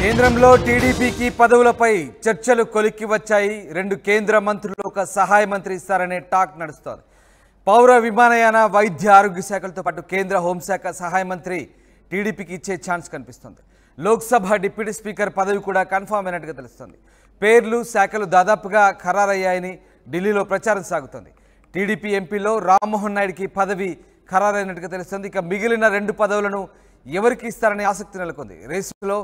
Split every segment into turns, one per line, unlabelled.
కేంద్రంలో టీడీపీకి పదవులపై చర్చలు కొలిక్కి వచ్చాయి. 2 కేంద్ర మంత్రులు ఒక సహాయ మంత్రి ఇస్తారనే టాక్ నడుస్తోంది. పౌర విమానయాన వైద్య ఆరోగ్య శాఖలతో పాటు కేంద్ర హోంశాఖ సహాయ మంత్రి టీడీపీకి ఇచ్చే ఛాన్స్ కనిపిస్తుంది. లోక్సభ డిప్యూటీ స్పీకర్ పదవి కూడా కన్ఫర్మ్ అయినట్టుగా తెలుస్తుంది. పేర్లు శాఖలు దాదాపుగా ఖరారయ్యాయని ఢిల్లీలో ప్రచారం సాగుతోంది. టీడీపీ ఎంపీలో రామ్మోహన్ నాయుడికి పదవి ఖరారైనట్టుగా తెలుస్తుంది. ఇక మిగిలిన 2 పదవులను ఎవరికి ఇస్తారనే ఆసక్తి నెలకొంది. రేసులో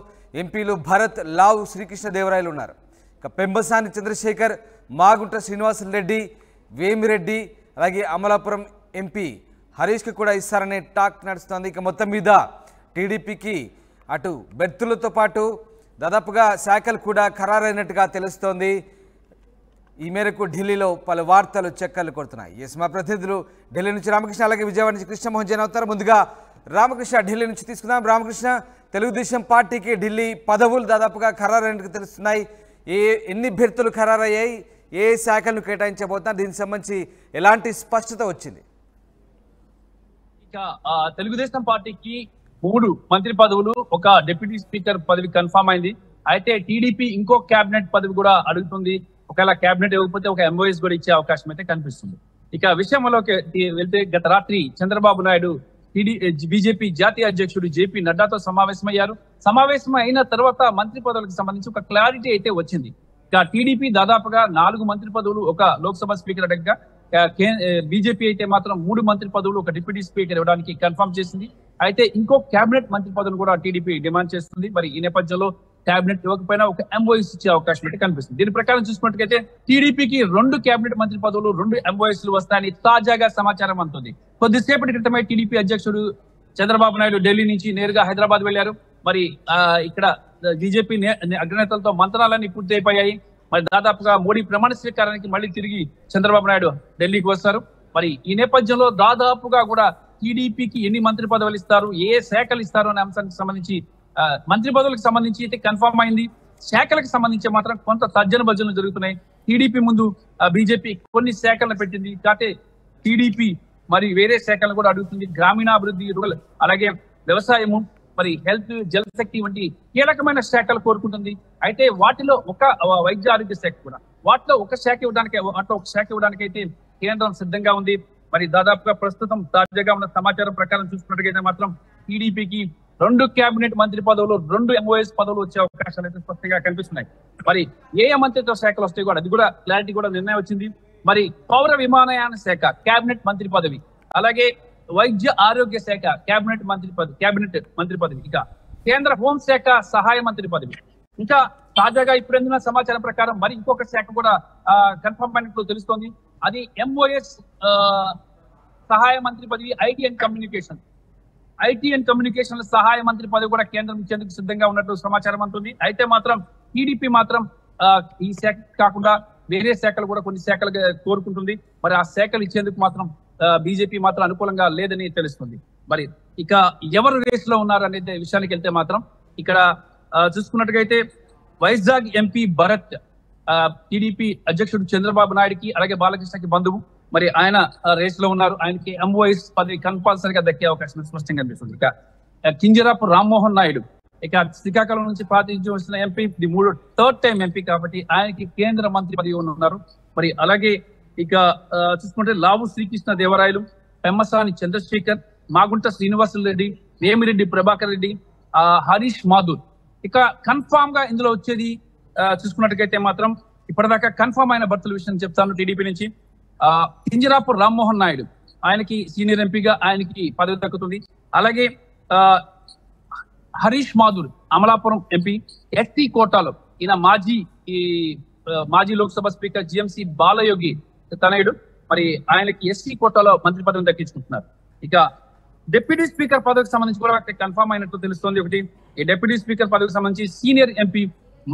ఎంపీలు భరత్, లావు శ్రీకృష్ణదేవరాయలు ఉన్నారు. ఇక పెంబసాని చంద్రశేఖర్, మాగుంట శ్రీనివాసరెడ్డి, వేమిరెడ్డి, అలాగే అమలాపురం ఎంపీ హరీష్కి కూడా ఇస్తారనే టాక్ నడుస్తోంది. ఇక మొత్తం మీద టీడీపీకి అటు బెర్తులతో పాటు దాదాపుగా శాఖలు కూడా ఖరారైనట్టుగా తెలుస్తోంది. ఈ మేరకు ఢిల్లీలో పలు వార్తలు చక్కర్లు కొడుతున్నాయి. మా ప్రతినిధులు ఢిల్లీ నుంచి రామకృష్ణ, అలాగే విజయవాడ నుంచి కృష్ణమోహన్ జైన్ అవుతారు. ముందుగా రామకృష్ణ, ఢిల్లీ నుంచి తీసుకుందాం. రామకృష్ణ, తెలుగుదేశం పార్టీకి ఢిల్లీ పదవులు దాదాపుగా ఖరారైనట్టుగా తెలుస్తున్నాయి. ఎన్ని అభ్యర్థులు ఖరారయ్యాయి, ఏ శాఖలను కేటాయించబోతున్నారు, దీనికి సంబంధించి ఎలాంటి స్పష్టత వచ్చింది?
ఇక తెలుగుదేశం పార్టీకి 3 మంత్రి పదవులు, ఒక డిప్యూటీ స్పీకర్ పదవి కన్ఫర్మ్ అయింది. అయితే టీడీపీ ఇంకో కేబినెట్ పదవి కూడా అడుగుతుంది. ఒకవేళ కేబినెట్ ఇవ్వకపోతే ఒక ఎంఓఎస్ కూడా ఇచ్చే అవకాశం అయితే కనిపిస్తుంది. ఇక విషయంలోకి వెళ్తే గత రాత్రి చంద్రబాబు నాయుడు బీజేపీ జాతీయ అధ్యక్షుడు జేపీ నడ్డాతో సమావేశమయ్యారు. సమావేశం అయిన తర్వాత మంత్రి పదవులకు సంబంధించి ఒక క్లారిటీ అయితే వచ్చింది. ఇక టీడీపీ దాదాపుగా 4 మంత్రి పదవులు, ఒక లోక్సభ స్పీకర్ అడగగా బీజేపీ అయితే మాత్రం 3 మంత్రి పదవులు, ఒక డిప్యూటీ స్పీకర్ ఇవ్వడానికి కన్ఫర్మ్ చేసింది. అయితే ఇంకో కేబినెట్ మంత్రి పదవులు కూడా టీడీపీ డిమాండ్ చేస్తుంది. మరి ఈ నేపథ్యంలో కేబినెట్ ఇవ్వకపోయినా ఒక ఎంఓఎస్ ఇచ్చే అవకాశం అయితే కనిపిస్తుంది. దీని ప్రకారం చూసుకున్నట్లయితే టీడీపీకి 2 కేబినెట్ మంత్రి పదవులు, 2 ఎంఓఎస్లు వస్తాయని తాజాగా సమాచారం అందుతుంది. కొద్దిసేపటి క్రితమే టీడీపీ అధ్యక్షుడు చంద్రబాబు నాయుడు ఢిల్లీ నుంచి నేరుగా హైదరాబాద్ వెళ్లారు. మరి ఇక్కడ బీజేపీ అగ్రనేతలతో మంత్రాలన్నీ పూర్తి అయిపోయాయి. మరి దాదాపుగా మోడీ ప్రమాణ స్వీకారానికి మళ్ళీ తిరిగి చంద్రబాబు నాయుడు ఢిల్లీకి వస్తారు. మరి ఈ నేపథ్యంలో దాదాపుగా కూడా టీడీపీకి ఎన్ని మంత్రి పదవులు ఇస్తారు, ఏ శాఖలు ఇస్తారు అనే అంశానికి సంబంధించి మంత్రి పదవులకు సంబంధించి అయితే కన్ఫర్మ్ అయింది. శాఖలకు సంబంధించి మాత్రం కొంత తర్జన భర్జనలు జరుగుతున్నాయి. టీడీపీ ముందు బీజేపీ కొన్ని శాఖలను పెట్టింది, కాకపోతే టీడీపీ మరి వేరే శాఖలను కూడా అడుగుతుంది. గ్రామీణాభివృద్ధి, రూరల్, అలాగే వ్యవసాయము, మరి హెల్త్, జలశక్తి వంటి కీలకమైన శాఖలు కోరుకుంటుంది. అయితే వాటిలో ఒక వైద్య ఆరోగ్య శాఖ కూడా, వాటిలో ఒక శాఖ ఇవ్వడానికి అయితే కేంద్రం సిద్ధంగా ఉంది. మరి దాదాపుగా ప్రస్తుతం తాజాగా ఉన్న సమాచారం ప్రకారం చూసుకున్నట్టుగైతే మాత్రం టీడీపీకి 2 కేబినెట్ మంత్రి పదవులు, 2 ఎంఓఎస్ పదవులు వచ్చే అవకాశాలు అయితే స్పష్టంగా కనిపిస్తున్నాయి. మరి ఏ మంత్రిత్వ శాఖలు వస్తాయి కూడా అది కూడా క్లారిటీ కూడా నిర్ణయం వచ్చింది. మరి పౌర విమానయాన శాఖ కేబినెట్ మంత్రి పదవి, అలాగే వైద్య ఆరోగ్య శాఖ కేబినెట్ మంత్రి పదవి, ఇక కేంద్ర హోంశాఖ సహాయ మంత్రి పదవి, ఇంకా తాజాగా ఇప్పుడు అందిన సమాచారం ప్రకారం మరి ఇంకొక శాఖ కూడా కన్ఫర్మ్ అయినట్లు తెలుస్తోంది. అది ఎంఓఎస్ సహాయ మంత్రి పదవి, ఐటీ అండ్ కమ్యూనికేషన్ సహాయ మంత్రి పదవి కూడా కేంద్రం ఇచ్చేందుకు సిద్ధంగా ఉన్నట్టు సమాచారం అందుతుంది. అయితే మాత్రం టీడీపీ మాత్రం ఈ శాఖ కాకుండా వేరే శాఖలు కూడా కొన్ని శాఖలు కోరుకుంటుంది. మరి ఆ శాఖలు ఇచ్చేందుకు మాత్రం బీజేపీ మాత్రం అనుకూలంగా లేదని తెలుస్తుంది. మరి ఇక ఎవరు రేస్ లో ఉన్నారు అనే విషయానికి వెళ్తే మాత్రం ఇక్కడ చూసుకున్నట్టుగైతే వైజాగ్ ఎంపీ భరత్ టీడీపీ అధ్యక్షుడు చంద్రబాబు నాయుడుకి, అలాగే బాలకృష్ణకి బంధువు. మరి ఆయన రేస్ లో ఉన్నారు. ఆయనకి ఎంఓఎస్ పదవి కంపల్సరీగా దక్కే అవకాశం స్పష్టంగా కనిపిస్తుంది. ఇక కింజరాపు రామ్మోహన్ నాయుడు, ఇక శ్రీకాకుళం నుంచి ప్రాతినిధ్యం వస్తున్న ఎంపీ, థర్డ్ టైం ఎంపీ కాబట్టి ఆయనకి కేంద్ర మంత్రి పదవి ఉన్నారు. మరి అలాగే ఇక చూసుకుంటే లావు శ్రీకృష్ణదేవరాయలు, పెమ్మసాని చంద్రశేఖర్, మాగుంట శ్రీనివాసరెడ్డి, వేమిరెడ్డి ప్రభాకర్ రెడ్డి, హరీష్ మాధుర్. ఇక కన్ఫామ్ గా ఇందులో వచ్చేది చూసుకున్నట్టుగైతే మాత్రం ఇప్పటిదాకా కన్ఫామ్ అయిన భర్తల విషయం చెప్తాను. టీడీపీ నుంచి కింజరాపు రామ్మోహన్ నాయుడు, ఆయనకి సీనియర్ ఎంపీగా ఆయనకి పదవి దక్కుతుంది. అలాగే హరీష్ మాధుర్ అమలాపురం ఎంపీ, ఎస్టీ కోటాలో ఈయన మాజీ లోక్సభ స్పీకర్ జిఎంసి బాలయోగి తనయుడు. మరి ఆయనకి ఎస్సీ కోటాలో మంత్రి పదవిని దక్కించుకుంటున్నారు. ఇక డిప్యూటీ స్పీకర్ పదవికి సంబంధించి కూడా కన్ఫర్మ్ అయినట్టు తెలుస్తోంది. ఒకటి, ఈ డిప్యూటీ స్పీకర్ పదవికి సంబంధించి సీనియర్ ఎంపీ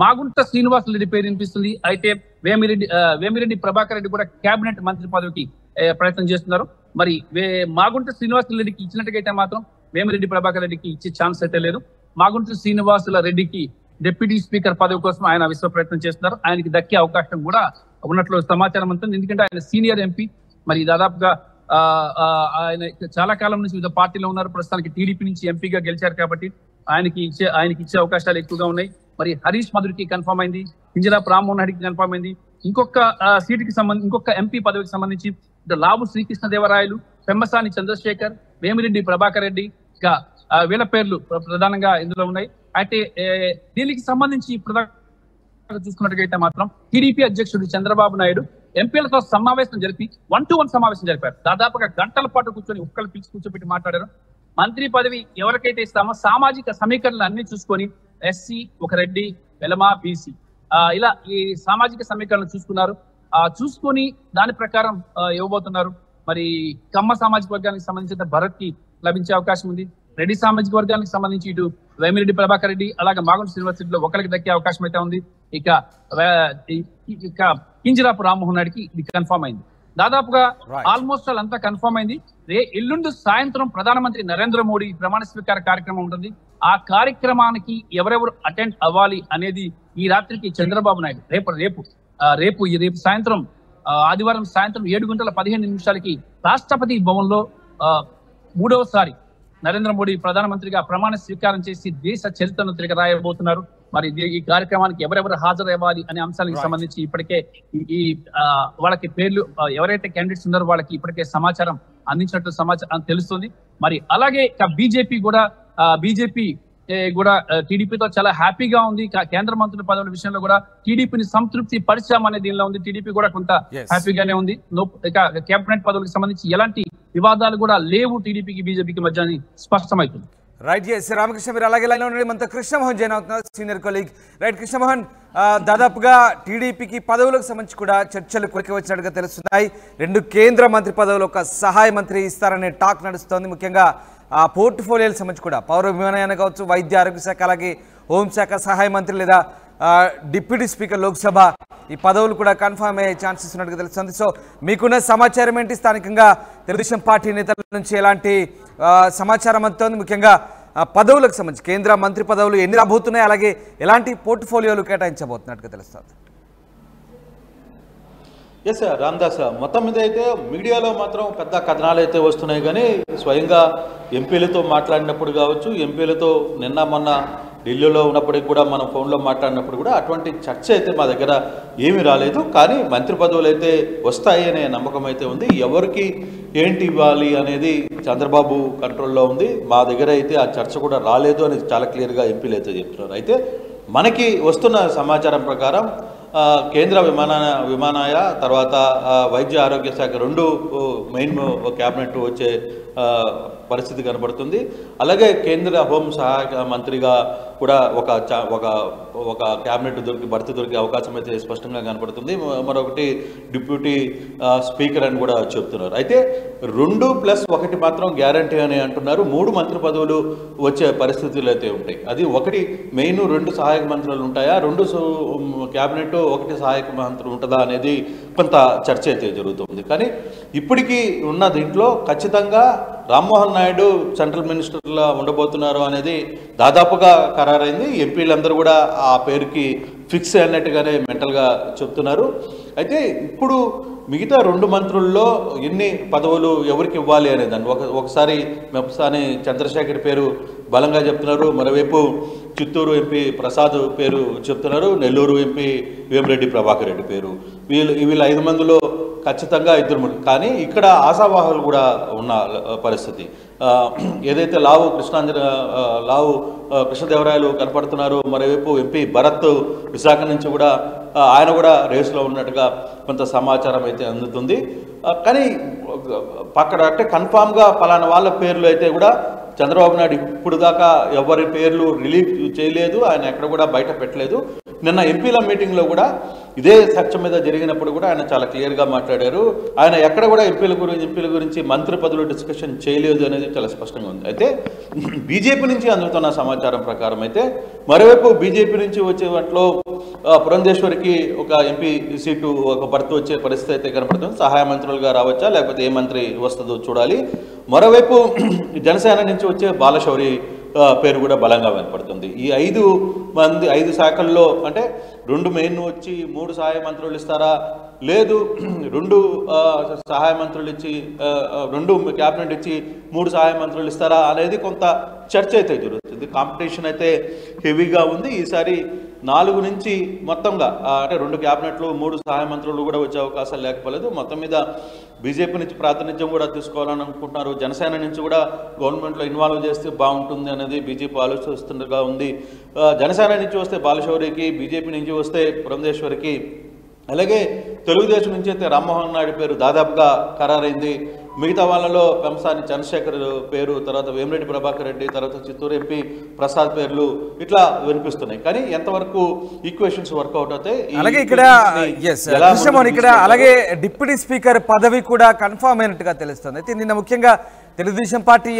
మాగుంట శ్రీనివాసరెడ్డి పేరు వినిపిస్తుంది. అయితే వేమిరెడ్డి ప్రభాకర్ రెడ్డి కూడా కేబినెట్ మంత్రి పదవికి ప్రయత్నం చేస్తున్నారు. మరి మాగుంట శ్రీనివాసరెడ్డికి ఇచ్చినట్టుగైతే మాత్రం వేమిరెడ్డి ప్రభాకర్ రెడ్డికి ఇచ్చే ఛాన్స్ అయితే లేదు. మాగుంట శ్రీనివాసుల రెడ్డికి డిప్యూటీ స్పీకర్ పదవి కోసం ఆయన విశ్వ ప్రయత్నం చేస్తున్నారు. ఆయనకి దక్కే అవకాశం కూడా ఉన్నట్లు సమాచారం ఉంటుంది. ఎందుకంటే ఆయన సీనియర్ ఎంపీ. మరి దాదాపుగా ఆయన చాలా కాలం నుంచి వివిధ పార్టీలో ఉన్నారు. ప్రస్తుతానికి టీడీపీ నుంచి ఎంపీగా గెలిచారు కాబట్టి ఆయనకి ఇచ్చే అవకాశాలు ఎక్కువగా ఉన్నాయి. మరి హరీష్ మధురికి కన్ఫర్మ్ అయింది, కింజరాపు రామ్మోహన్ రెడ్డికి కన్ఫర్మ్ అయింది. ఇంకొక సీటుకి సంబంధించి ఇంకొక ఎంపీ పదవికి సంబంధించి లావు శ్రీకృష్ణదేవరాయలు, పెమ్మసాని చంద్రశేఖర్, వేమిరెడ్డి ప్రభాకర్ రెడ్డి, ఇక వీళ్ళ పేర్లు ప్రధానంగా ఇందులో ఉన్నాయి. అయితే దీనికి సంబంధించి చూసుకున్నట్టుగైతే మాత్రం టీడీపీ అధ్యక్షుడు చంద్రబాబు నాయుడు ఎంపీలతో సమావేశం జరిపి 1-to-1 సమావేశం జరిపారు. దాదాపుగా గంటల పాటు కూర్చొని ఒక్కళ్ళు పిలిచి కూర్చోబెట్టి మాట్లాడారు. మంత్రి పదవి ఎవరికైతే ఇస్తామో సామాజిక సమీకరణలు అన్ని చూసుకొని ఎస్సీ, ఒక రెడ్డి, వెలమ, బీసీ ఇలా ఈ సామాజిక సమీకరణలు చూసుకున్నారు. చూసుకొని దాని ప్రకారం ఇవ్వబోతున్నారు. మరి కమ్మ సామాజిక వర్గానికి సంబంధించిన భరత్ కి లభించే అవకాశం ఉంది. రెడ్డి సామాజిక వర్గానికి సంబంధించి ఇటు వేమిరెడ్డి ప్రభాకర్ రెడ్డి అలాగే మాగుంట యూనివర్సిటీలో ఒకరికి దక్కే అవకాశం అయితే ఉంది. ఇక కింజరాపు రామ్మోహన్ రెడ్డికి ఇది కన్ఫర్మ్ అయింది. దాదాపుగా ఆల్మోస్ట్ అంతా కన్ఫర్మ్ అయింది. ఎల్లుండి సాయంత్రం ప్రధానమంత్రి నరేంద్ర మోడీ ప్రమాణ స్వీకార కార్యక్రమం ఉంటుంది. ఆ కార్యక్రమానికి ఎవరెవరు అటెండ్ అవ్వాలి అనేది ఈ రాత్రికి చంద్రబాబు నాయుడు రేపు సాయంత్రం ఆదివారం సాయంత్రం 7:15 రాష్ట్రపతి భవన్ లో 3వసారి నరేంద్ర మోడీ ప్రధానమంత్రిగా ప్రమాణ స్వీకారం చేసి దేశ చరిత్రను తిరగరాయబోతున్నారు. మరి ఈ కార్యక్రమానికి ఎవరెవరు హాజరవ్వాలి అనే అంశాలకు సంబంధించి ఇప్పటికే వాళ్ళకి పేర్లు ఎవరైతే క్యాండిడేట్స్ ఉన్నారో వాళ్ళకి ఇప్పటికే సమాచారం అందించినట్లు సమాచారం తెలుస్తుంది. మరి అలాగే బీజేపీ కూడా టీడీపీతో చాలా హ్యాపీగా ఉంది. కేంద్ర మంత్రుల పదవుల విషయంలో కూడా టీడీపీని సంతృప్తి పరిచామనే దీనిలో ఉంది. టీడీపీ కూడా కొంత హ్యాపీగానే ఉంది. ఇక కేబినెట్ పదవులకు సంబంధించి ఎలాంటి వివాదాలు కూడా లేవు టీడీపీకి బీజేపీకి మధ్య స్పష్టమవుతుంది.
రైట్, శ్రీరామకృష్ణ మనతో అలాగే లైన్లో ఉండండి. మనతో కృష్ణమోహన్ జాయిన్ అవుతున్నారు, సీనియర్ కొలీగ్. రైట్ కృష్ణమోహన్, దాదాపుగా టీడీపీకి పదవులకు సంబంధించి కూడా చర్చలు కొలికి వచ్చినట్టుగా తెలుస్తున్నాయి. 2 కేంద్ర మంత్రి పదవులు ఒక సహాయ మంత్రి ఇస్తారనే టాక్ నడుస్తోంది. ముఖ్యంగా పోర్ట్ఫోలియోలకు సంబంధించి కూడా పౌర విమానయాన కావచ్చు, వైద్య ఆరోగ్య శాఖ, అలాగే హోంశాఖ సహాయ మంత్రి లేదా డిప్యూటీ స్పీకర్ లోక్సభ ఈ పదవులు కూడా కన్ఫర్మ్ అయ్యే ఛాన్సెస్ ఉన్నట్టుగా తెలుస్తుంది. సో మీకున్న సమాచారం ఏంటి? స్థానికంగా తెలుగుదేశం పార్టీ నేతల నుంచి ఎలాంటి సమాచారం అందుతోంది? ముఖ్యంగా పదవులకు సంబంధించి కేంద్ర మంత్రి పదవులు ఎన్ని రాబోతున్నాయి, అలాగే ఎలాంటి పోర్ట్ఫోలియోలు కేటాయించబోతున్నట్టుగా తెలుస్తుంది?
ఎస్ సార్, రామ్దాస్, మొత్తం మీద అయితే మీడియాలో మాత్రం పెద్ద కథనాలు అయితే వస్తున్నాయి. కానీ స్వయంగా ఎంపీలతో మాట్లాడినప్పుడు కావచ్చు, ఎంపీలతో నిన్న మొన్న ఢిల్లీలో ఉన్నప్పటికి కూడా మనం ఫోన్లో మాట్లాడినప్పుడు కూడా అటువంటి చర్చ అయితే మా దగ్గర ఏమీ రాలేదు. కానీ మంత్రి పదవులు అయితే వస్తాయి అనే నమ్మకం అయితే ఉంది. ఎవరికి ఏంటి ఇవ్వాలి అనేది చంద్రబాబు కంట్రోల్లో ఉంది. మా దగ్గర అయితే ఆ చర్చ కూడా రాలేదు అని చాలా క్లియర్గా ఎంపీలు అయితే చెప్తున్నారు. అయితే మనకి వస్తున్న సమాచారం ప్రకారం కేంద్ర విమానాయ తర్వాత వైద్య ఆరోగ్య శాఖ 2 మెయిన్ క్యాబినెట్ వచ్చే పరిస్థితి కనబడుతుంది. అలాగే కేంద్ర హోం సహాయక మంత్రిగా కూడా ఒక క్యాబినెట్ భర్తీ దొరికే అవకాశం అయితే స్పష్టంగా కనబడుతుంది. మరొకటి డిప్యూటీ స్పీకర్ అని కూడా చెప్తున్నారు. అయితే 2+1 మాత్రం గ్యారంటీ అని అంటున్నారు. 3 మంత్రి పదవులు వచ్చే పరిస్థితులు అయితే ఉంటాయి. అది ఒకటి మెయిన్, 2 సహాయక మంత్రులు ఉంటాయా, 2 క్యాబినెట్ 1 సహాయక మంత్రి ఉంటుందా అనేది కొంత చర్చ అయితే జరుగుతుంది. కానీ ఇప్పటికీ ఉన్న దీంట్లో ఖచ్చితంగా రామ్మోహన్ నాయుడు సెంట్రల్ మినిస్టర్లా ఉండబోతున్నారు అనేది దాదాపుగా ఖరారైంది. ఎంపీలందరూ కూడా ఆ పేరుకి ఫిక్స్ అన్నట్టుగానే మెంటల్గా చెప్తున్నారు. అయితే ఇప్పుడు మిగతా 2 మంత్రుల్లో ఎన్ని పదవులు ఎవరికి ఇవ్వాలి అనేదాన్ని ఒకసారి మెప్సాని చంద్రశేఖర్ పేరు బలంగా చెప్తున్నారు. మరోవైపు చిత్తూరు ఎంపీ ప్రసాద్ పేరు చెప్తున్నారు. నెల్లూరు ఎంపీ వేమిరెడ్డి ప్రభాకర్ రెడ్డి పేరు. వీళ్ళ 5 మందిలో ఖచ్చితంగా 2. కానీ ఇక్కడ ఆశావాహులు కూడా ఉన్న పరిస్థితి. ఏదైతే లావు కృష్ణదేవరాయలు కనపడుతున్నారు, మరోవైపు ఎంపీ భరత్ విశాఖ నుంచి కూడా ఆయన కూడా రేసులో ఉన్నట్టుగా కొంత సమాచారం అయితే అందుతుంది. కానీ అక్కడ అంటే కన్ఫామ్గా పలానా వాళ్ళ పేర్లు అయితే కూడా చంద్రబాబు నాయుడు ఇప్పుడు దాకా ఎవరి పేర్లు రిలీజ్ చేయలేదు, ఆయన ఎక్కడ కూడా బయట పెట్టలేదు. నిన్న ఎంపీల మీటింగ్లో కూడా ఇదే చర్చ మీద జరిగినప్పుడు కూడా ఆయన చాలా క్లియర్గా మాట్లాడారు. ఆయన ఎక్కడ కూడా ఎంపీల గురించి మంత్రి పదవులు డిస్కషన్ చేయలేదు అనేది చాలా స్పష్టంగా ఉంది. అయితే బీజేపీ నుంచి అందుతున్న సమాచారం ప్రకారం అయితే మరోవైపు బీజేపీ నుంచి వచ్చే వాటిలో పురంధేశ్వరికి ఒక ఎంపీ సీటు ఒక భర్తీ వచ్చే పరిస్థితి అయితే కనపడుతుంది. సహాయ మంత్రులుగా రావచ్చా లేకపోతే ఏ మంత్రి వస్తుందో చూడాలి. మరోవైపు జనసేన నుంచి వచ్చే బాలశౌరి పేరు కూడా బలంగా వినపడుతుంది. ఈ 5 శాఖల్లో అంటే 2 మెయిన్ వచ్చి 3 సహాయ మంత్రులు ఇస్తారా, లేదు 2 సహాయ మంత్రులు ఇచ్చి 2 క్యాబినెట్ ఇచ్చి 3 సహాయ మంత్రులు ఇస్తారా అనేది కొంత చర్చ అయితే జరుగుతుంది. జరిగింది. కాంపిటీషన్ అయితే హెవీగా ఉంది. ఈసారి 4 నుంచి మొత్తంగా అంటే 2 క్యాబినెట్లు 3 సహాయ మంత్రులు కూడా వచ్చే అవకాశాలు లేకపోలేదు. మొత్తం మీద బీజేపీ నుంచి ప్రాతినిధ్యం కూడా తీసుకోవాలని అనుకుంటున్నారు. జనసేన నుంచి కూడా గవర్నమెంట్లో ఇన్వాల్వ్ చేస్తే బాగుంటుంది అనేది బీజేపీ ఆలోచిస్తుండగా ఉంది. జనసేన నుంచి వస్తే బాలశౌరికి, బీజేపీ నుంచి వస్తే పురంధేశ్వరికి, అలాగే తెలుగుదేశం నుంచి అయితే రామ్మోహన్ నాయుడు పేరు దాదాపుగా ఖరారైంది. మిగతా వాళ్ళలో పెంసాని చంద్రశేఖర్ పేరు, తర్వాత వేమిరెడ్డి ప్రభాకర్ రెడ్డి, తర్వాత చిత్తూరు ఎంపీ ప్రసాద్ పేర్లు ఇట్లా వినిపిస్తున్నాయి. కానీ ఎంతవరకు ఈక్వేషన్స్ వర్కౌట్ అవుతాయి?
అలాగే ఇక్కడ అలాగే డిప్యూటీ స్పీకర్ పదవి కూడా కన్ఫర్మ్ అయినట్టుగా తెలుస్తుంది. అయితే నిన్న ముఖ్యంగా తెలుగుదేశం పార్టీ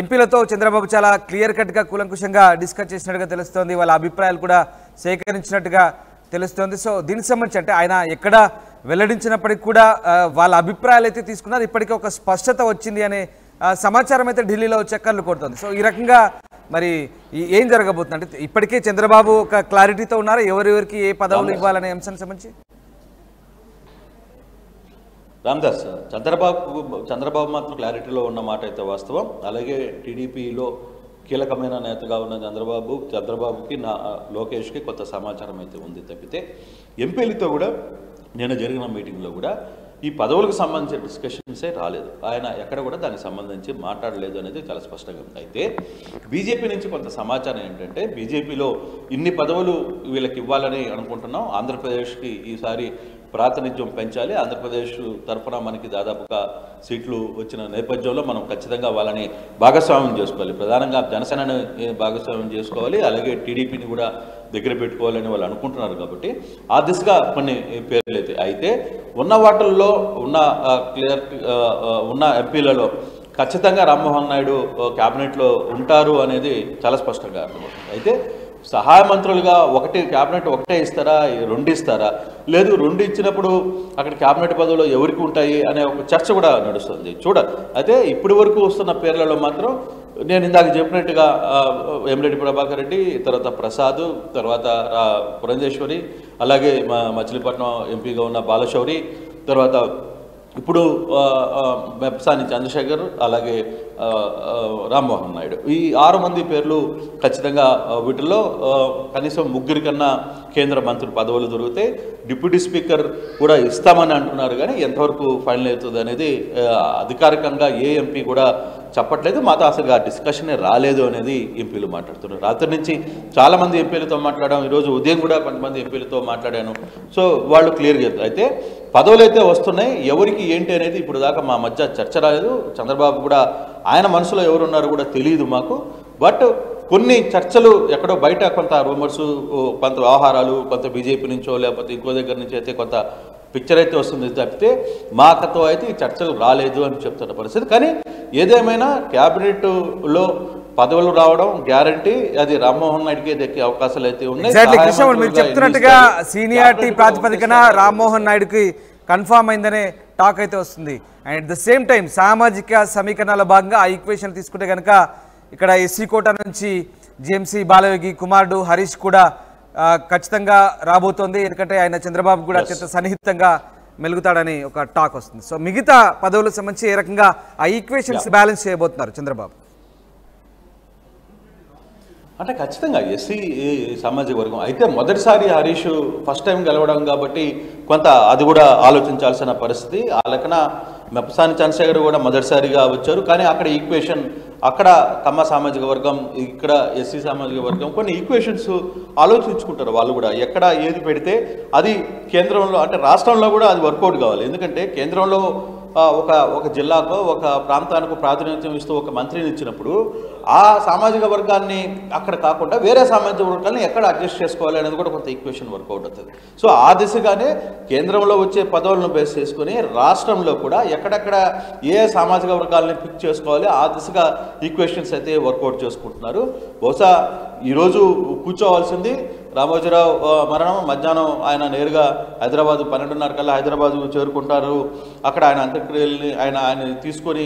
ఎంపీలతో చంద్రబాబు చాలా క్లియర్ కట్గా కూలంకుషంగా డిస్కస్ చేసినట్టుగా తెలుస్తోంది. వాళ్ళ అభిప్రాయాలు కూడా సేకరించినట్టుగా తెలుస్తోంది. సో దీనికి సంబంధించి అంటే ఆయన ఎక్కడ వెల్లడించినప్పటికీ కూడా వాళ్ళ అభిప్రాయాలు అయితే తీసుకున్నారు. ఇప్పటికే ఒక స్పష్టత వచ్చింది అనే సమాచారం అయితే ఢిల్లీలో చక్కర్లు కొడుతుంది. సో ఈ రకంగా మరి ఏం జరగబోతుంది అంటే ఇప్పటికే చంద్రబాబు ఒక క్లారిటీతో ఉన్నారా ఎవరెవరికి ఏ పదవులు ఇవ్వాలనే అంశానికి సంబంధించి?
రామ్దాస్, చంద్రబాబు మాత్రం క్లారిటీలో ఉన్న మాట అయితే వాస్తవం. అలాగే టీడీపీలో కీలకమైన నేతగా ఉన్న చంద్రబాబుకి లోకేష్కి కొత్త సమాచారం అయితే ఉంది తప్పితే ఎంపీలతో కూడా నేను జరిగిన మీటింగ్లో కూడా ఈ పదవులకు సంబంధించిన డిస్కషన్సే రాలేదు. ఆయన ఎక్కడ కూడా దానికి సంబంధించి మాట్లాడలేదు అనేది చాలా స్పష్టంగా ఉంది. అయితే బీజేపీ నుంచి కొంత సమాచారం ఏంటంటే బీజేపీలో ఇన్ని పదవులు వీళ్ళకి ఇవ్వాలని అనుకుంటున్నాం. ఆంధ్రప్రదేశ్కి ఈసారి ప్రాతినిధ్యం పెంచాలి. ఆంధ్రప్రదేశ్ తరఫున మనకి దాదాపుగా సీట్లు వచ్చిన నేపథ్యంలో మనం ఖచ్చితంగా వాళ్ళని భాగస్వామ్యం చేసుకోవాలి. ప్రధానంగా జనసేనని భాగస్వామ్యం చేసుకోవాలి, అలాగే టీడీపీని కూడా దగ్గర పెట్టుకోవాలని వాళ్ళు అనుకుంటున్నారు. కాబట్టి ఆ దిశగా కొన్ని పేర్లు అయితే ఉన్న వాటిల్లో ఉన్న ఎంపీలలో ఖచ్చితంగా రామ్మోహన్ నాయుడు క్యాబినెట్లో ఉంటారు అనేది చాలా స్పష్టంగా అర్థమవుతుంది. అయితే సహాయ మంత్రులుగా క్యాబినెట్ ఒకటే ఇస్తారా, 2 ఇస్తారా, లేదు 2 ఇచ్చినప్పుడు అక్కడ క్యాబినెట్ పదవులు ఎవరికి ఉంటాయి అనే ఒక చర్చ కూడా నడుస్తుంది. అయితే ఇప్పటి వరకు వస్తున్న పేర్లలో మాత్రం నేను ఇందాక చెప్పినట్టుగా వేమిరెడ్డి ప్రభాకర్ రెడ్డి, తర్వాత ప్రసాద్, తర్వాత పురంధేశ్వరి, అలాగే మచిలీపట్నం ఎంపీగా ఉన్న బాలశౌరి, తర్వాత ఇప్పుడు పెంసాని చంద్రశేఖర్, అలాగే రామ్మోహన్ నాయుడు. ఈ 6 మంది పేర్లు ఖచ్చితంగా వీటిల్లో కనీసం 3 కన్నా కేంద్ర మంత్రుల పదవులు దొరికితే డిప్యూటీ స్పీకర్ కూడా ఇస్తామని అంటున్నారు. కానీ ఎంతవరకు ఫైనల్ అవుతుంది అనేది అధికారికంగా ఏ ఎంపీ కూడా చెప్పట్లేదు. మాతో అసలు ఆ డిస్కషనే రాలేదు అనేది ఎంపీలు మాట్లాడుతున్నారు. రాత్రి నుంచి చాలామంది ఎంపీలతో మాట్లాడాం, ఈరోజు ఉదయం కూడా కొంతమంది ఎంపీలతో మాట్లాడాను. సో వాళ్ళు క్లియర్గా చెప్తారు. అయితే పదవులు అయితే వస్తున్నాయి, ఎవరికి ఏంటి అనేది ఇప్పుడు దాకా మా మధ్య చర్చ రాలేదు. చంద్రబాబు కూడా ఆయన మనసులో ఎవరున్నారో కూడా తెలియదు మాకు. బట్ కొన్ని చర్చలు ఎక్కడో బయట కొంత రూమర్సు, కొంత వ్యవహారాలు, కొంత బీజేపీ నుంచో లేకపోతే ఇంకో దగ్గర నుంచి అయితే కొంత పిక్చర్ అయితే వస్తుంది తప్పితే మాకతో అయితే ఈ చర్చలు రాలేదు అని చెప్తున్న పరిస్థితి. కానీ ఏదేమైనా క్యాబినెట్లో పదవులు రావడం గ్యారంటీ, అది రామ్మోహన్ నాయుడికి దక్కే అవకాశాలు అయితే ఉన్నాయి.
మీరు చెప్తున్నట్టుగా సీనియారిటీ ప్రాతిపదికన రామ్మోహన్ నాయుడుకి కన్ఫామ్ అయిందనే టాక్ అయితే వస్తుంది. And at the same time సామాజిక సమీకరణాల భాగంగా ఆ ఈక్వేషన్ తీసుకుంటే కనుక ఇక్కడ ఎస్సీ కోటా నుంచి జేఎంసీ బాలయోగి కుమారుడు హరీష్ కూడా ఖచ్చితంగా రాబోతోంది. ఎందుకంటే ఆయన చంద్రబాబు కూడా అత్యంత సన్నిహితంగా మెలుగుతాడని ఒక టాక్ వస్తుంది. సో మిగతా పదవులకు సంబంధించి ఏ రకంగా ఆ ఈక్వేషన్స్ బ్యాలెన్స్ చేయబోతున్నారు చంద్రబాబు?
అంటే ఖచ్చితంగా ఎస్సీ సామాజిక వర్గం అయితే మొదటిసారి హరీష్ ఫస్ట్ టైం గెలవడం కాబట్టి కొంత అది కూడా ఆలోచించాల్సిన పరిస్థితి. ఆ లెక్కన పెంసాని చంద్రశేఖర్ కూడా మొదటిసారిగా వచ్చారు. కానీ అక్కడ ఈక్వేషన్, అక్కడ కమ్మ సామాజిక వర్గం, ఇక్కడ ఎస్సీ సామాజిక వర్గం, కొన్ని ఈక్వేషన్స్ ఆలోచించుకుంటారు వాళ్ళు కూడా. ఎక్కడ ఏది పెడితే అది కేంద్రంలో అంటే రాష్ట్రంలో కూడా అది వర్కౌట్ కావాలి. ఎందుకంటే కేంద్రంలో ఒక జిల్లాకు ఒక ప్రాంతానికి ప్రాతినిధ్యం ఇస్తూ ఒక మంత్రిని ఇచ్చినప్పుడు ఆ సామాజిక వర్గాన్ని అక్కడ కాకుండా వేరే సామాజిక వర్గాన్ని ఎక్కడ అడ్జస్ట్ చేసుకోవాలి అనేది కూడా కొంత ఈక్వేషన్ వర్కౌట్ అవుతుంది. సో ఆ దిశగానే కేంద్రంలో వచ్చే పదవులను బేస్ చేసుకుని రాష్ట్రంలో కూడా ఎక్కడెక్కడ ఏ సామాజిక వర్గాలని పిక్ చేసుకోవాలి ఆ దిశగా ఈక్వేషన్స్ అయితే వర్కౌట్ చేసుకుంటున్నారు. బహుశా ఈరోజు కూర్చోవాల్సింది రామోజీరావు మరణం, మధ్యాహ్నం ఆయన నేరుగా హైదరాబాదు 12:30 కల్లా హైదరాబాదు చేరుకుంటారు. అక్కడ ఆయన అంత్యక్రియల్ని ఆయన తీసుకొని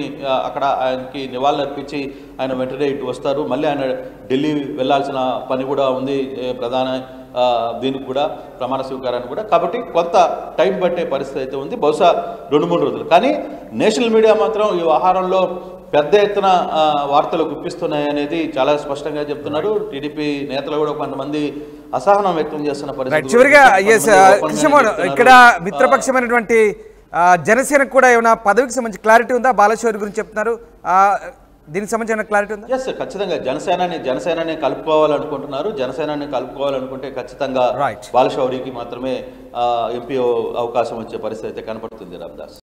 అక్కడ ఆయనకి నివాళులర్పించి ఆయన వెంటనే ఇటు వస్తారు. మళ్ళీ ఆయన ఢిల్లీ వెళ్లాల్సిన పని కూడా ఉంది, ప్రధాన దీనికి కూడా ప్రమాణ స్వీకారానికి కూడా. కాబట్టి కొంత టైం పట్టే పరిస్థితి అయితే ఉంది, బహుశా 2-3 రోజులు. కానీ నేషనల్ మీడియా మాత్రం ఈ వ్యవహారంలో పెద్ద ఎత్తున వార్తలు గుప్పిస్తున్నాయి అనేది చాలా స్పష్టంగా చెప్తున్నారు. టీడీపీ నేతలు కూడా కొంతమంది అసహనం వ్యక్తం చేస్తున్న పరిస్థితి.
చివరిగా కృష్ణమోహన్, ఇక్కడ మిత్రపక్షమైనటువంటి జనసేనకు కూడా ఏమైనా పదవికి సంబంధించి క్లారిటీ ఉందా? బాలశౌరి గురించి చెప్తున్నారు, దీనికి సంబంధించిన క్లారిటీ ఉందా?
ఎస్, ఖచ్చితంగా జనసేనని కలుపుకోవాలనుకుంటున్నారు. జనసేనని కలుపుకోవాలనుకుంటే ఖచ్చితంగా బాలశౌరికి మాత్రమే ఎంపీ అవకాశం వచ్చే పరిస్థితి అయితే కనపడుతుంది రామదాస్.